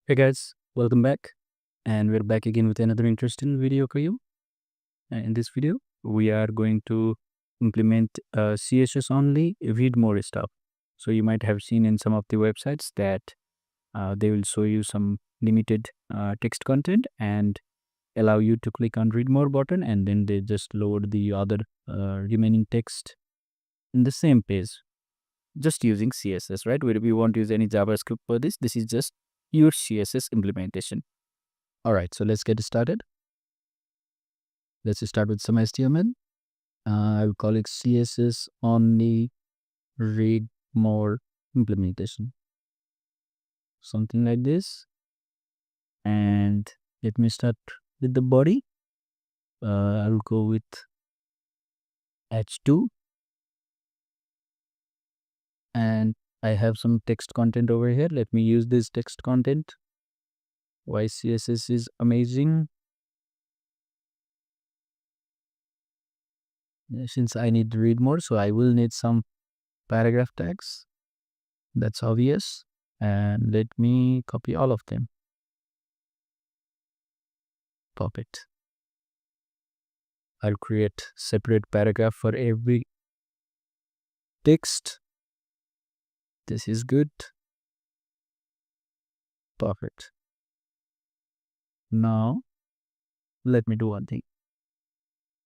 Hey guys, welcome back. And we're back again with another interesting video for you. In this video, we are going to implement CSS only read more stuff. So you might have seen in some of the websites that they will show you some limited text content and allow you to click on read more button, and then they just load the other remaining text in the same page just using CSS, right? We won't use any JavaScript for this. This is just your CSS implementation. All right, so let's get started. Let's start with some HTML. I will call it CSS only read more implementation. Something like this. And let me start with the body. I'll go with H2. And I have some text content over here. Let me use this text content. Why CSS is amazing. Since I need to read more, so I will need some paragraph tags. That's obvious. And let me copy all of them. Pop it. I'll create separate paragraph for every text. This is good. Perfect. Now, let me do one thing.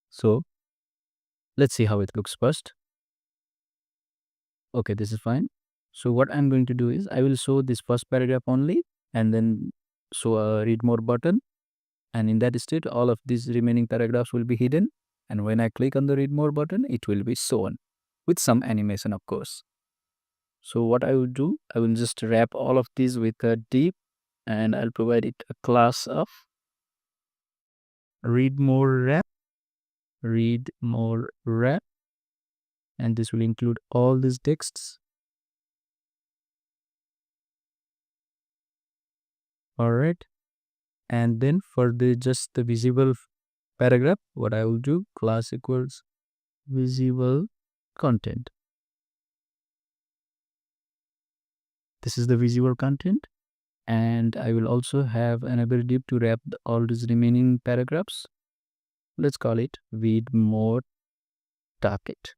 So, let's see how it looks first. Okay, this is fine. So what I'm going to do is I will show this first paragraph only and then show a read more button. And in that state, all of these remaining paragraphs will be hidden. And when I click on the read more button, it will be shown with some animation, of course. So what I will do, I will just wrap all of these with a div, and I'll provide it a class of read more wrap, and this will include all these texts. All right. And then for just the visible paragraph, what I will do, class equals visible content. This is the visible content. And I will also have another div to wrap all these remaining paragraphs. Let's call it read more target.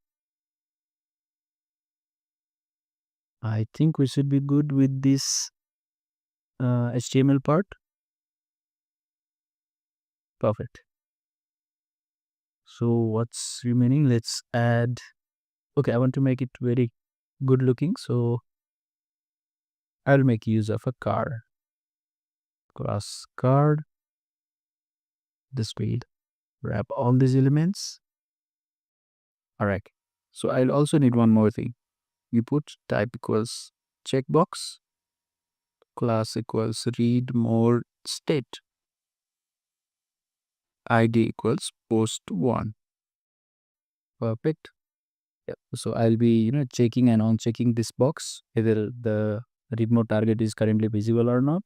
I think we should be good with this HTML part. Perfect. So what's remaining? Let's add. Okay, I want to make it very good looking. So I'll make use of a card. Class card. This will wrap all these elements. All right. So I'll also need one more thing. We put type equals checkbox. Class equals read more state. ID equals post1. Perfect. Yep. So I'll be, checking and unchecking this box, whether the read more target is currently visible or not,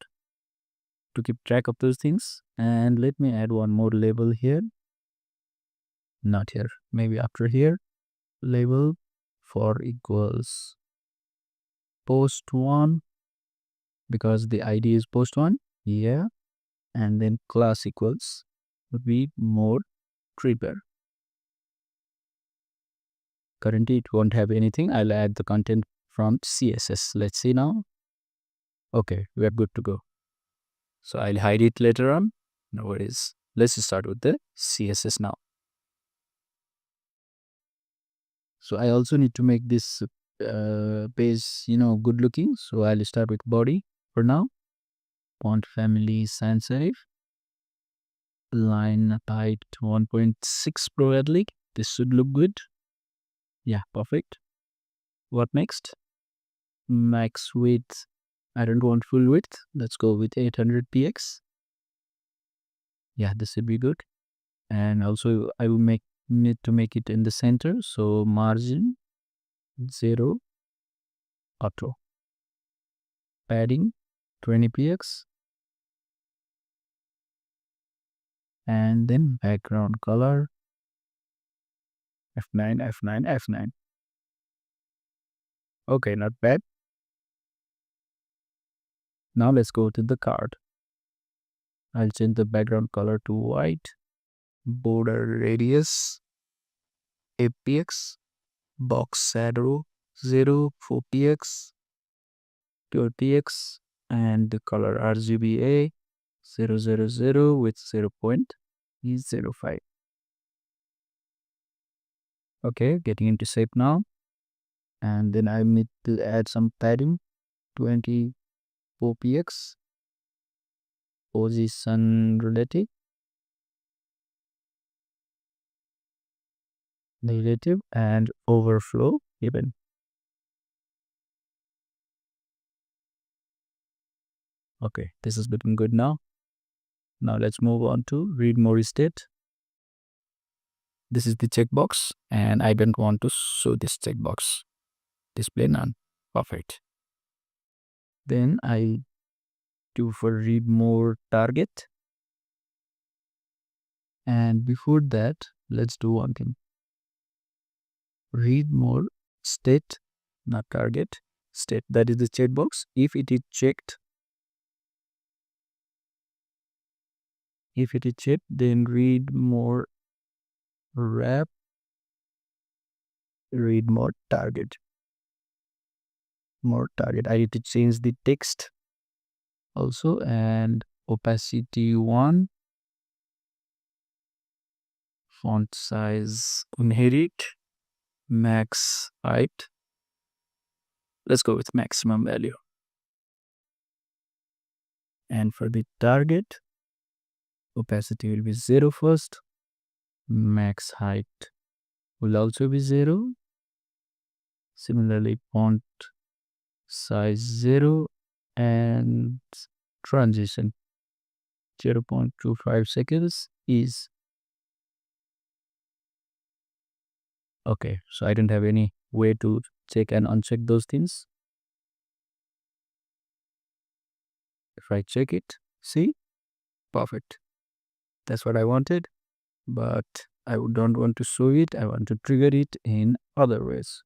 to keep track of those things. And let me add one more label here. Not here, maybe after here. Label for equals post1, because the ID is post1. Yeah. And then class equals read more trigger. Currently it won't have anything. I'll add the content from CSS. Let's see now. Okay, we are good to go. So I'll hide it later on. No worries. Let's start with the CSS now. So I also need to make this page, good looking. So I'll start with body for now. Font family sans serif. Line height 1.6 probably. This should look good. Yeah, perfect. What next? Max width. I don't want full width. Let's go with 800 px. Yeah, this should be good. And also I will need to make it in the center. So margin 0 auto. Padding 20 px. And then background color F9, F9, F9. Okay, not bad. Now let's go to the card. I'll change the background color to white. Border radius apx, box shadow 0 for px, pure px, and the color RGBA 000 with 0.05. Okay, getting into shape now. And then I need to add some padding, 20 for px, position relative, negative, and overflow given. Okay, this is looking good now. Now let's move on to read more state. This is the checkbox, and I don't want to show this checkbox. Display none. Perfect. Then I do for read more target. And before that, let's do one thing. Read more state, not target, state. That is the checkbox. If it is checked, then read more wrap, read more target. More target. I need to change the text also, and opacity 1, font size inherit, max height. Let's go with maximum value. And for the target, opacity will be 0 first, max height will also be 0. Similarly, font size 0 and transition 0.25 seconds is okay. So I don't have any way to check and uncheck those things. If I check it, see, perfect. That's what I wanted, but I don't want to show it. I want to trigger it in other ways.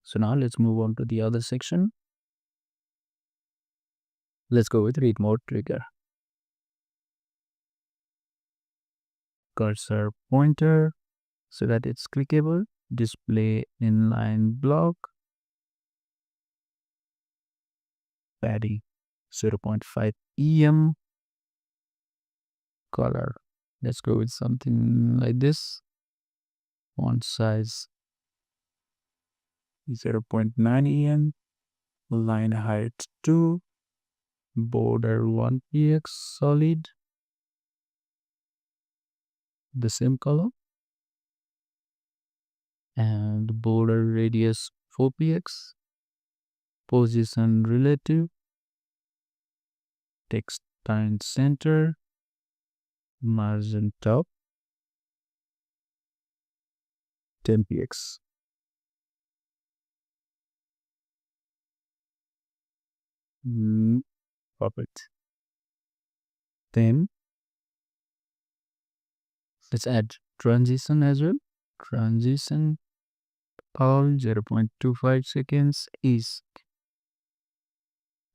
So now let's move on to the other section. Let's go with read mode trigger. Cursor pointer so that it's clickable. Display inline block. Padding 0.5 em. Color. Let's go with something like this. Font size 0.9 em. Line height 2. Border 1px solid. The same color. And border radius 4px. Position relative. Text time center. Margin top 10px. Perfect. Then let's add transition as well. Transition all 0.25 seconds is.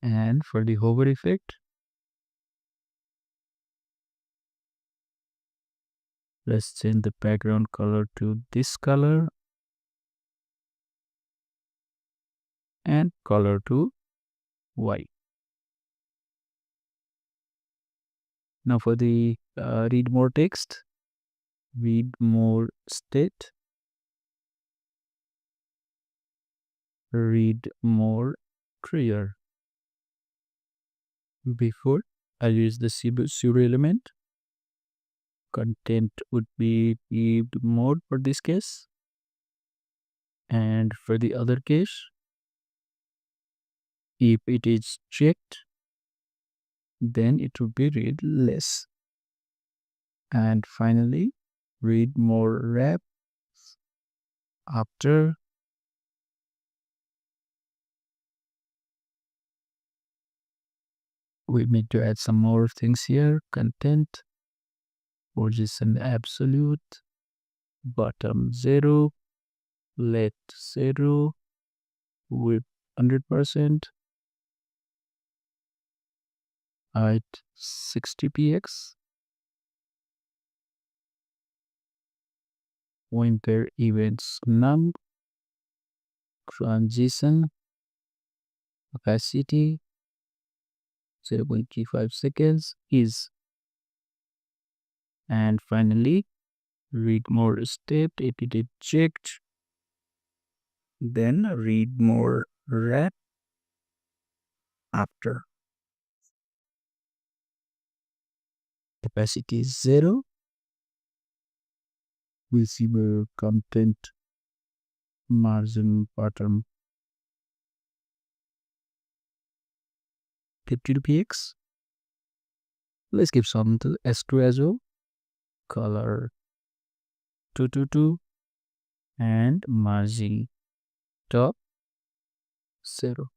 And for the hover effect, let's change the background color to this color and color to white. Now for the read more text, read more state, read more trigger. Before I use the pseudo element, content would be read mode for this case, and for the other case, if it is checked, then it would be read less. And finally, read more wrap after we need to add some more things here. Content, position absolute, bottom 0, left 0, width 100%, height 60 px, pointer events num, transition opacity 0.35 seconds is, and finally read more step if it is checked, then read more wrap after. Opacity is 0, visible content margin pattern 52 px. Let's give some to S2 as well. Color 222 and margin top 0.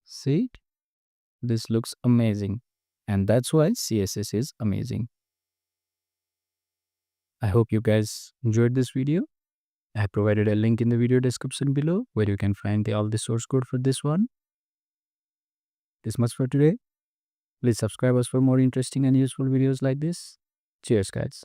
See, this looks amazing, and that's why CSS is amazing. I hope you guys enjoyed this video. I have provided a link in the video description below where you can find all the source code for this one. This much for today. Please subscribe us for more interesting and useful videos like this. Cheers, guys.